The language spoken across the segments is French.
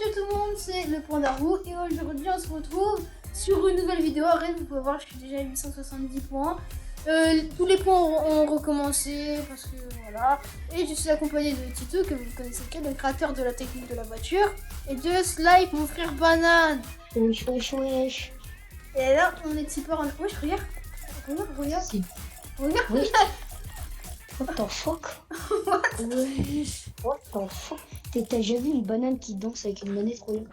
Salut tout le monde, c'est le Panda Roux et aujourd'hui on se retrouve sur une nouvelle vidéo. Arrête, vous pouvez voir, je suis déjà à 870 points. Tous les points ont recommencé parce que voilà. Et je suis accompagné de Tito, que vous connaissez qui est le créateur de la technique de la voiture, et de Slipe, mon frère Banane. Wesh, wesh, wesh. Et là, on est tipeur en... Wesh, regarde. Regarde. Si. Regarde. Wesh. What the fuck? Wesh. What the fuck? T'as déjà vu une banane qui danse avec une manette royale?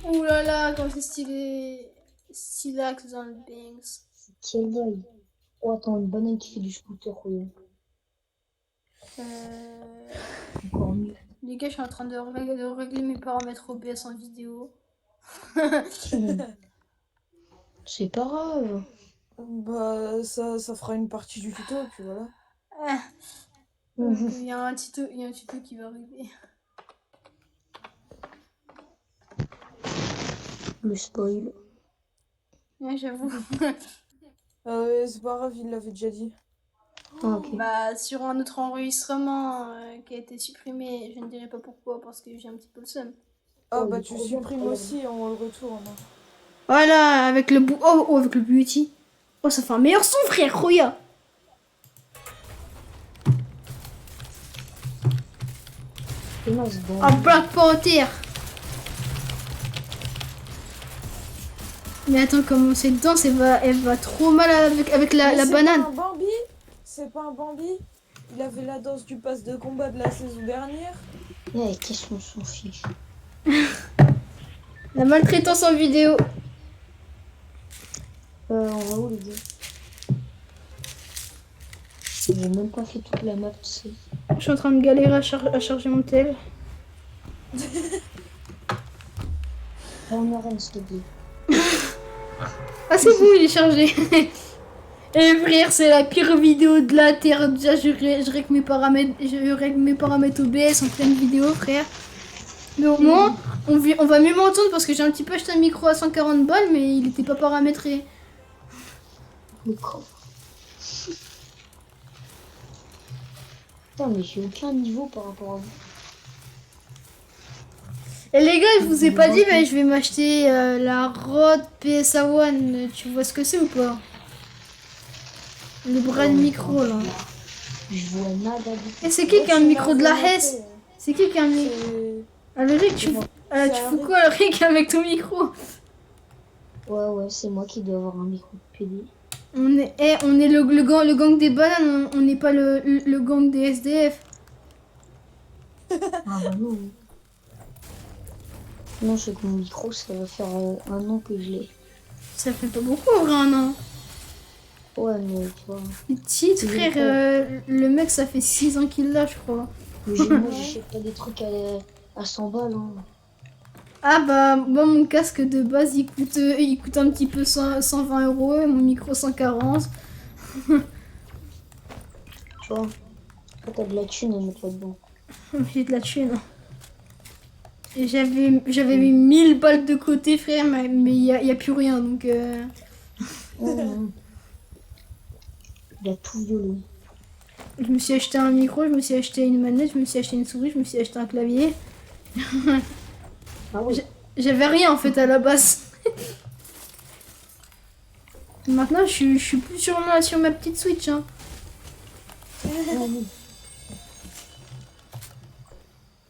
Ouh là là, comme c'est stylé. Stylax dans le Banks. Quel bail. Oh, attends, une banane qui fait du scooter royal. Encore mieux. Les gars, je suis en train de régler mes paramètres OBS en vidéo. C'est pas grave. Bah, ça fera une partie du tuto, puis voilà. Donc, il y a un tuto qui va arriver. Le spoil. Ouais, j'avoue. Ah ouais, c'est pas grave, il l'avait déjà dit. Ah, ok. Bah, sur un autre enregistrement qui a été supprimé, je ne dirai pas pourquoi, parce que j'ai un petit peu le seum. Ah Oh, bah il est tu trop supprimes bien. aussi, on le retourne. Voilà, avec le bout. Oh, avec le beauty. Oh, ça fait un meilleur son, frère, regarde. C'est nice, bon. Ah, Black Panther. Mais attends, comment cette danse, elle va trop mal avec Mais la c'est banane. pas un Bambi. C'est pas un Bambi. Il avait la danse du pass de combat de la saison dernière. Ouais, qu'est-ce qu'on s'en fiche? La maltraitance en vidéo. On va où les gars? J'ai même pas fait toute la map, tu sais. Je suis en train de galérer à charger mon tel. Prends une arène, s'il te plaît. Ah, c'est bon, il est chargé. Et frère, c'est la pire vidéo de la terre. Déjà, je règle mes paramètres OBS en pleine vidéo, frère. Mais au moins, on va mieux m'entendre parce que j'ai un petit peu acheté un micro à 140 balles, mais il était pas paramétré. Le corps. Putain, mais j'ai aucun niveau par rapport à vous. Et les gars, je vous ai pas dit, mais je vais m'acheter la Rode PSA One. Tu vois ce que c'est ou pas? Le bras de micro, là. Je vois nada du tout. Et c'est qui a un micro de la Hess? C'est qui a un micro? C'est... Alors, Rick, tu fous quoi, Rick, avec ton micro? Ouais, c'est moi qui dois avoir un micro de PD. On est le gang des bananes, on n'est pas le gang des SDF. Ah bah non. Non, c'est que mon micro, ça va faire un an que je l'ai. Ça fait pas beaucoup, en vrai, un an. Ouais, mais tu vois. Petite, frère, le mec, ça fait 6 ans qu'il l'a, je crois. Mais moi, j'achète pas des trucs à 100 balles. Hein. Ah bah, moi, mon casque de base, il coûte un petit peu 120 €, et mon micro 140. Tu vois. Toi, t'as de la thune à mettre là-dedans. J'ai de la thune. Et j'avais mis 1000 balles de côté, frère, mais il y a plus rien, donc... Il a tout violé. Je me suis acheté un micro, je me suis acheté une manette, je me suis acheté une souris, je me suis acheté un clavier. Ah oui. J'avais rien en fait à la base. Maintenant je suis plus sur ma petite Switch. Hein.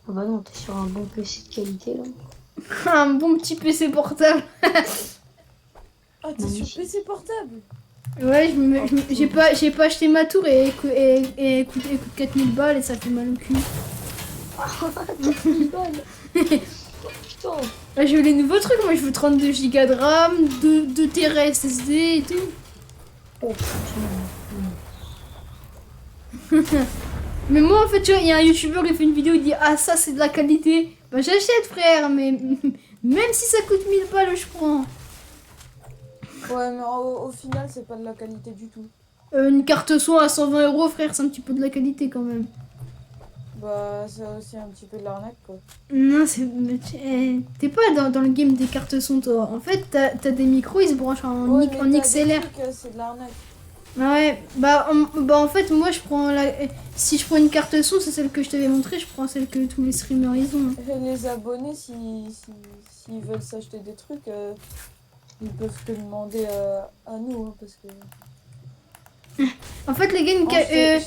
Ah bah non, t'es sur un bon PC de qualité là. Un bon petit PC portable. Ah, t'es sur PC portable? Ouais, j'ai pas acheté ma tour et coûte 4000 balles et ça fait mal au cul. Putain. Ouais, je veux les nouveaux trucs, moi je veux 32 Go de RAM, 2 Tera SSD et tout. Oh, Mais moi en fait tu vois, il y a un youtubeur qui fait une vidéo, il dit ah ça c'est de la qualité. Bah j'achète frère, mais même si ça coûte 1000 balles je prends. Ouais, mais au final, c'est pas de la qualité du tout. Une carte son à 120 € frère, c'est un petit peu de la qualité quand même. Bah, c'est aussi un petit peu de l'arnaque, quoi. Non, t'es pas dans le game des cartes son toi. En fait, t'as des micros, ils se branchent en Ouais, mais XLR. t'as des trucs, c'est de l'arnaque. Ouais, bah en fait, moi je prends la. Si je prends une carte son, c'est celle que je t'avais montrée, je prends celle que tous les streamers ils ont. Et les abonnés, s'ils veulent s'acheter des trucs, ils peuvent te demander à nous, hein, parce que... En fait, les gars, T'es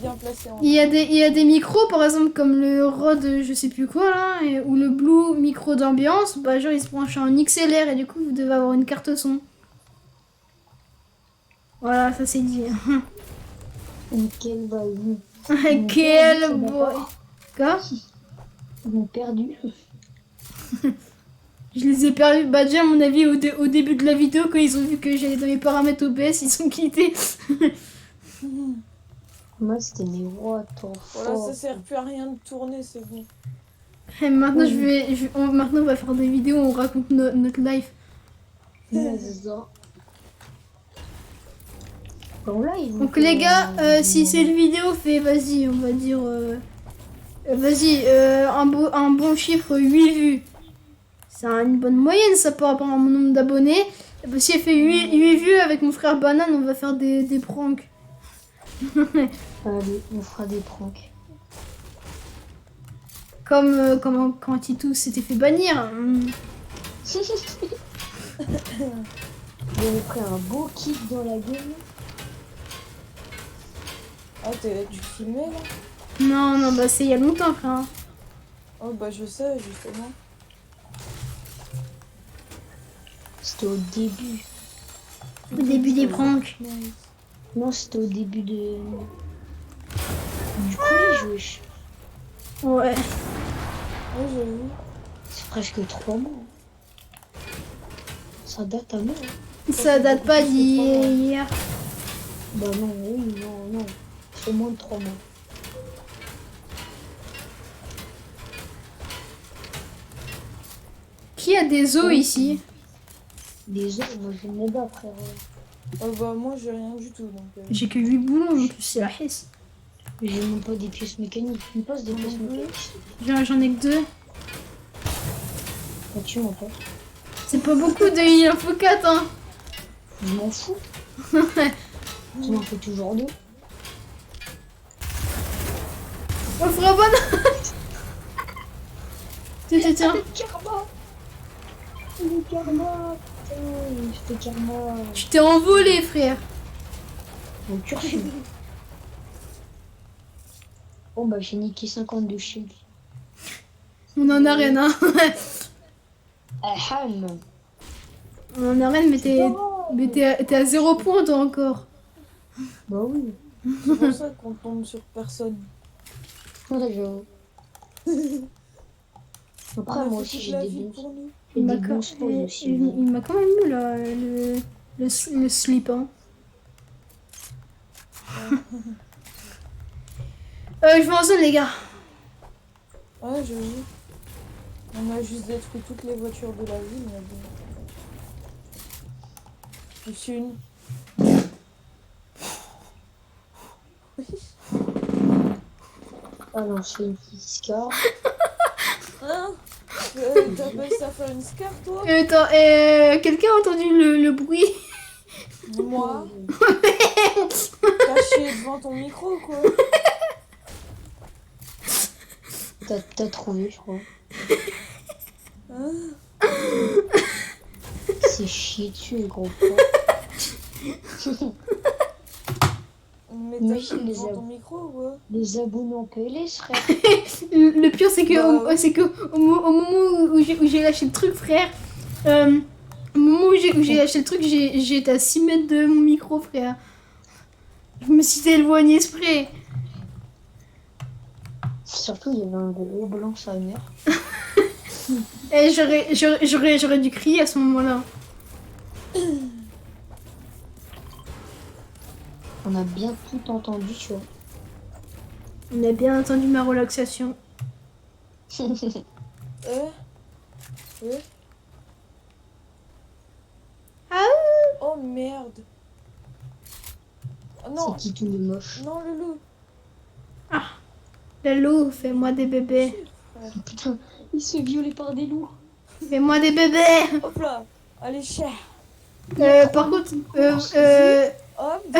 bien placé en il y a des micros, par exemple, comme le Rode, je sais plus quoi là, ou le Blue micro d'ambiance, bah genre il se branche en XLR et du coup vous devez avoir une carte son. Voilà, ça c'est dit. Quel vas-y. Quel boy. Quoi? Ils m'ont perdu. Je les ai perdus. Bah déjà, à mon avis, au début de la vidéo, quand ils ont vu que j'allais dans les paramètres OBS, ils sont quittés. Moi, c'était mes what the Voilà, ça fuck. sert plus à rien de tourner, c'est bon. Et maintenant, maintenant, on va faire des vidéos où on raconte notre life. Ouais, c'est ça. Bon, là, ils vont Donc les gars, faire, si cette vidéo fait, vas-y, on va dire, vas-y, un bon chiffre, 8 vues. C'est une bonne moyenne ça par rapport à mon nombre d'abonnés. Bah, si elle fait 8 vues avec mon frère Banane, on va faire des pranks. Allez, on fera des pranks. Comme quand Titou s'était fait bannir. J'avais pris un beau kick dans la gueule. Ah, tu filmais, là? Non, non, bah c'est il y a longtemps, frère. Oh, bah je sais, justement. C'était au début. Au début des pranks. Non, c'était au début de... du collège, wesh. Ouais. Ouais, j'ai vu. C'est presque 3 mois. Ça date à moi. Ça date pas d'hier. Bah non, oui, non. C'est moins de 3 mois. Qui a des os ici? Des os, moi j'aime les bas, frère. Oh, bah moi, j'ai rien du tout, donc... J'ai que 8 boulons en plus, c'est la hesse. J'ai même pas des pièces mécaniques. Tu me passes des pièces mécaniques? J'en ai que 2. Bah, tu m'en passes. C'est pas beaucoup de il en faut 4 hein. Je m'en fous. Tu m'en fais toujours 2. Oh frère bonne. Tiens. Le karma. Le karma. Putain, je fais karma. Tu t'es envolé frère. Mon curfew. Bon bah j'ai niqué 52 shields. On en a rien hein. Aham. On en a rien mais t'es à 0 point toi encore. Bah oui. C'est pour ça qu'on tombe sur personne. Ouais, j'avoue. Après, moi aussi, j'ai des bons, pour nous. j'ai des bons spawns aussi. Il m'a quand même mis là, le slip hein. Je vais en zone les gars. Ouais, j'ai vu. On a juste détruit toutes les voitures de la ville, mais bon. Plus une. Ah non, je fais une petite scar. Hein? T'appelles ça faire une scar, toi? Attends, quelqu'un a entendu le bruit? Moi? T'as chié devant ton micro, quoi? T'as trouvé, je crois. Hein? C'est chier dessus, les gros points. Mais Mais t'as chié les devant ab- ton micro, quoi? Les abonnés en PLS, frère. Le pire c'est que Bah, au moment où j'ai lâché le truc frère, au moment où j'ai lâché le truc, j'étais à 6 mètres de mon micro frère. Je me suis éloigné exprès. Surtout, il y avait un gros blanc, sa mère. Et j'aurais dû crier à ce moment-là. On a bien tout entendu, tu vois. On a bien entendu ma relaxation. Ah Oh merde. Ah, non, C'est qui tout le moche? non, le loup. le loup, fais-moi des bébés. Putain, il se fait violer par des loups. Fais-moi des bébés. Hop là. Allez, cher. Par contre, Hop, Ah,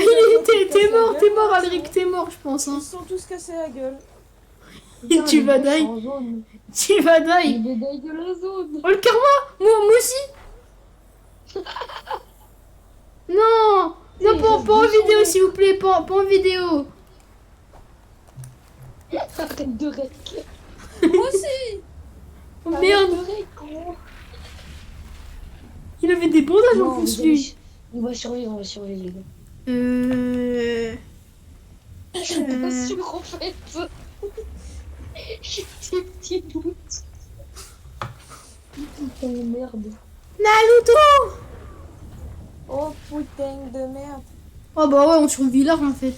t'es mort, Alric, t'es mort, je pense. Ils Hein. se sont tous cassés la gueule. Putain, Tu les vas gars, je suis die. en zone. Tu vas Il die. est die de la zone. Oh, le karma. Moi aussi. Non. Non, Il pas reste en 200 vidéo, mètres. s'il vous plaît, pas en vidéo. Arrête de rec. Moi aussi. Oh, Arrête merde. de rec, gros. Il avait des bandages en Non, plus, vous allez- lui. On va survivre, les gars. Je Euh. pas sûr, en fait. J'ai des petits doutes. Putain, merde. Naruto. Oh putain de merde. Oh, bah ouais, on survit là, en fait.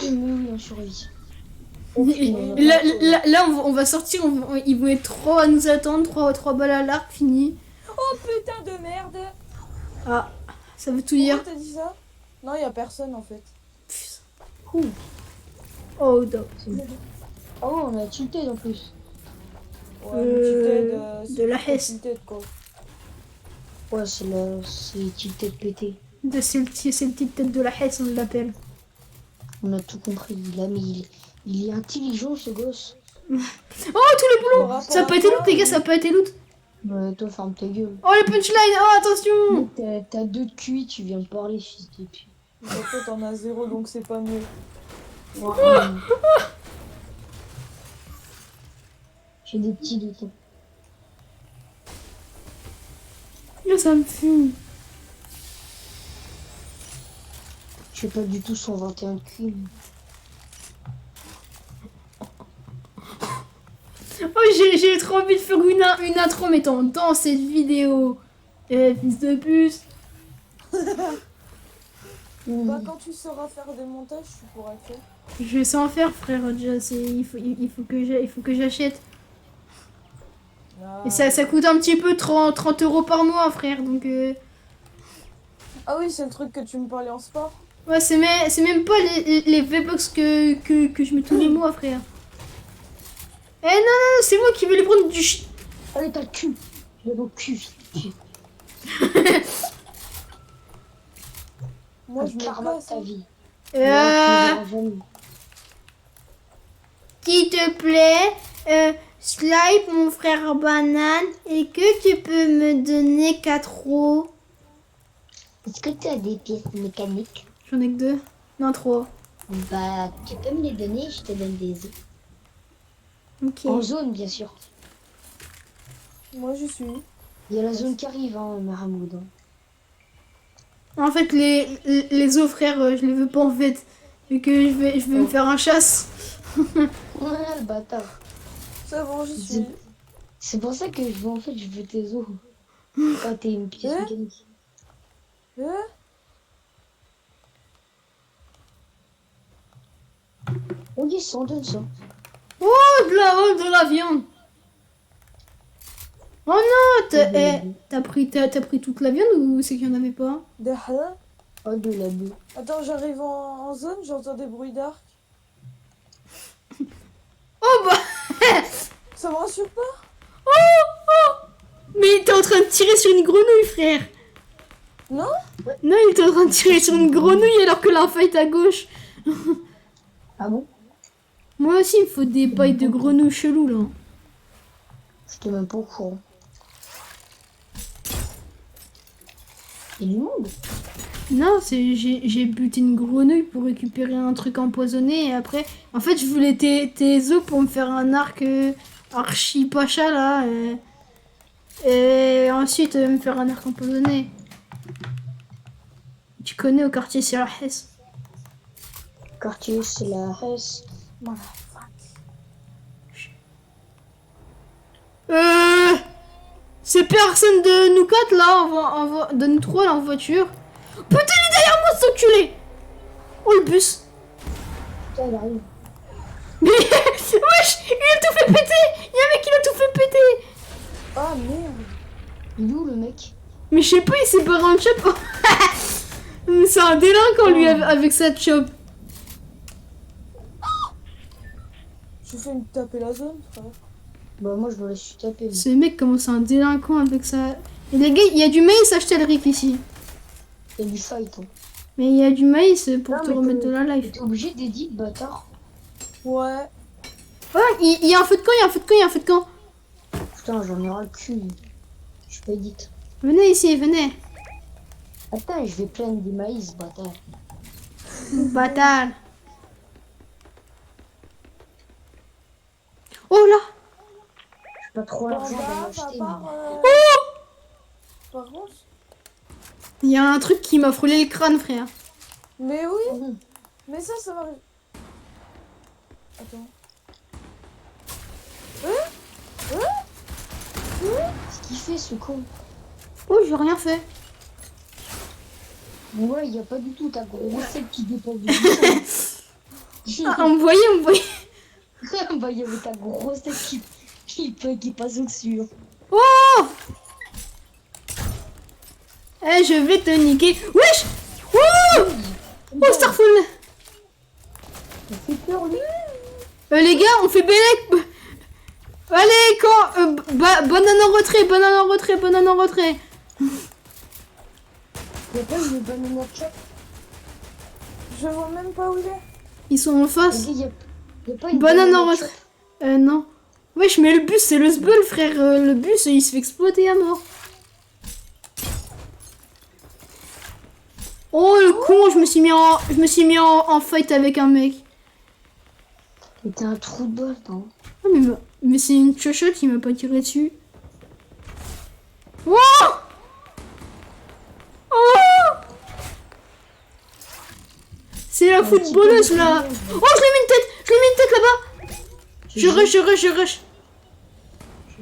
Mais oui, on survit. Et là, on va sortir, ils vont être 3 à nous attendre, 3 balles à l'arc, fini. Oh putain de merde. Ah, ça veut tout Pourquoi dire. t'as dit ça? Non, y a personne en fait. Putain. Oh, non. Ah ouais, on a tilté en plus. Ouais, une petite aide, de la c'est une Hesse. petite aide, quoi. Ouais, c'est tilté de pété. C'est le petite tête de la Hesse, on l'appelle. On a tout compris. Il est intelligent, ce gosse. Oh, tous les Par boulons. rapport Ça a à pas été quoi, loot, les gars, ça a pas été loot. Toi, ferme ta gueule. Oh, les punchlines. Oh, attention. T'as 2 de QI, tu viens me parler, fils de pute. Mais toi t'en as 0 donc c'est pas mieux. Ouais. J'ai des petits doutes. Là, ça me fume. Je suis pas du tout 121 QI. Oh, j'ai trop envie de faire une intro mettant dans cette vidéo. Fils de puce. Bah quand tu sauras faire des montages, tu pourras le faire. Je sais en faire, frère. Déjà, il faut que j'achète. Ah, Et ça coûte un petit peu 30 € par mois, frère. Donc, Ah oui, c'est le truc que tu me parlais en sport. ouais, c'est même pas les V-Bucks que je mets tous les mois, frère. Eh non, c'est moi qui vais lui prendre du shit. Allez, t'as le cul. Je vais au cul. Moi Le je me karma de casse. ta Hein. vie. Euh, Non, tu verras jamais. S'il te plaît, Slipe, mon frère banane, et que tu peux me donner 4 euros? Est-ce que tu as des pièces mécaniques? J'en ai que 2. Non, 3. Bah, tu peux me les donner, je te donne des œufs. Ok. En zone, bien sûr. Moi je suis. Il y a la zone qui arrive, hein, Mahmoud. Hein. En fait, les os, frère, je les veux pas en fait. Vu que je vais me faire un chasse. Ouais, le bâtard. C'est bon, j'y suis. C'est pour ça que je veux tes os. Quand t'es une pièce Hein mécanique. On dit ça, on donne ça. Oh, de la viande. Oh non, t'as pris toute la viande ou c'est qu'il y en avait pas? Des halal. Oh, de la boue. Attends, j'arrive en zone, j'entends des bruits d'arc. Oh bah. Ça me rassure pas? Oh. Mais t'es en train de tirer sur une grenouille, frère. Non? Non, il était en train de tirer sur une grenouille alors que l'info est à gauche. Ah bon? Moi aussi, il me faut des pailles de grenouille chelou là. J'étais même pas au courant. Il y a du monde? Non, j'ai buté une grenouille pour récupérer un truc empoisonné et après, en fait, je voulais tes os pour me faire un arc archi pacha là. Et ensuite me faire un arc empoisonné. Tu connais au quartier c'est la Hesse. Quartier, c'est la Hesse. C'est personne de nous quatre là, de nous trois là en voiture. Putain, il est derrière moi, cet enculé. Oh le bus. Putain, il arrive. Mais wesh, il a tout fait péter. Il y a un mec qui l'a tout fait péter. Ah merde. Il est où le mec? Mais je sais pas, il s'est barré en chop. C'est un délinquant lui avec sa chop. Je fais me taper la zone, frère. Bah, moi, je me la suis tapé. Ce mec commence un délinquant avec ça. Et les gars, il y a du maïs acheté le Rick ici. Il y a du fight. Hein. Mais il y a du maïs pour Non, te mais remettre de la life. T'es obligé d'edit, bâtard. Ouais. Ouais, il y a un feu de camp, il y a un feu de camp, il y a un feu de camp. Putain, j'en ai ras le cul. Je suis pas edit. Venez ici, venez. Attends, je vais plaindre des maïs, bâtard. Bâtard. Oh là. J'ai pas trop l'argent Panda, pour à m'acheter. part, Oh, par contre. il y a un truc qui m'a frôlé le crâne, frère. Mais oui, Mais... mais ça va. Attends. Qu'est-ce qu'il fait, ce con? Oh, j'ai rien fait. Ouais, y a pas du tout ta grosse tête qui dépasse du buisson. Ah, on me voyait, on me voyait. Bah, y avait ta grosse tête qui passe au-dessus. Hein. Oh. Eh, je vais te niquer. Wesh. Oh, oh, Starfall. Ça fait peur, lui. Les gars, on fait Bélec. Allez, quand banane en retrait, banane en retrait, banane en retrait. Y'a pas une banane à chat. Je vois même pas où il est. Ils sont en face. Y a pas une Banane en à retrait. chop. Non. Wesh, mais le bus, c'est le sbeul, frère. Le bus, il se fait exploiter à mort. Oh, le con, je me suis mis en fight avec un mec. Mais t'es un trou de balle, toi. Ah, mais c'est une chochotte qui m'a pas tiré dessus. Oh, oh, c'est la footballeuse, là. Oh, je lui ai mis une tête. Je lui ai mis une tête là-bas. Je rush.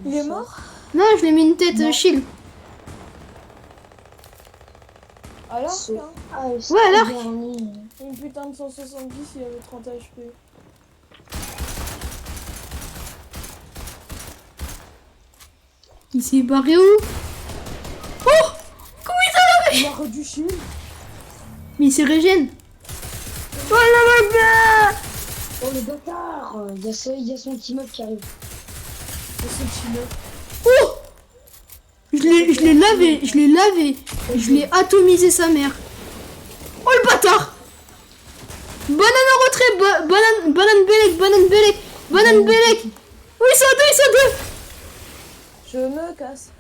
Il est mort? Non, je lui ai mis une tête shield. Alors, Ce- hein. Ah, Ouais, alors. Une putain de 170, il avait 30 HP. Il s'est barré où? Oh, comment il s'est Il a redu shield. Mais il se régène. Oh là là. Oh, le bâtard. Y a son team-up qui arrive. C'est ce chinois. Oh, je l'ai lavé. Je l'ai atomisé sa mère. Oh le bâtard. Banane en retrait, banane Bélec. Oui, ils sont deux. Je me casse.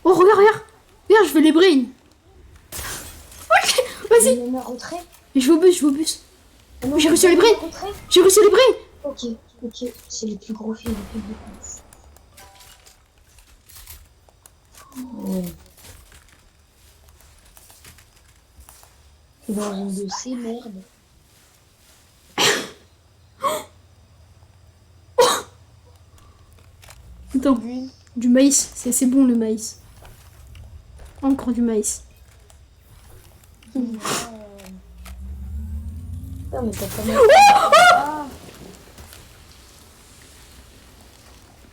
Oh, regarde. Regarde, je fais les brains. Ok, vas-y. Il y en a retrait. Je vais au bus. Ah non, J'ai reçu les il y en a brains. retrait. J'ai reçu les brains. Ok. C'est les plus gros films de défense. Ouais. C'est dans une de ces merdes. Attends, Lui. du maïs. C'est bon le maïs. Encore du maïs. Non, mais t'as pas mal. Ah.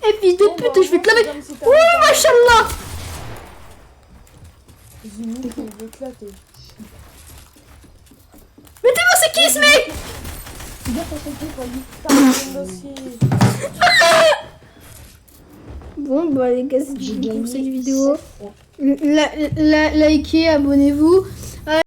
Eh, fils de pute, je vais te laver. Oh, Oh, machallah. J'ai mis qu'il veut éclater. Mais t'es moi, c'est qui ce mec? Bien pour son truc, quoi, lui. Putain, aussi. Bon, bah les gars, c'est J'ai tout gagné pour cette vidéo. 7 fois. Likez, abonnez-vous.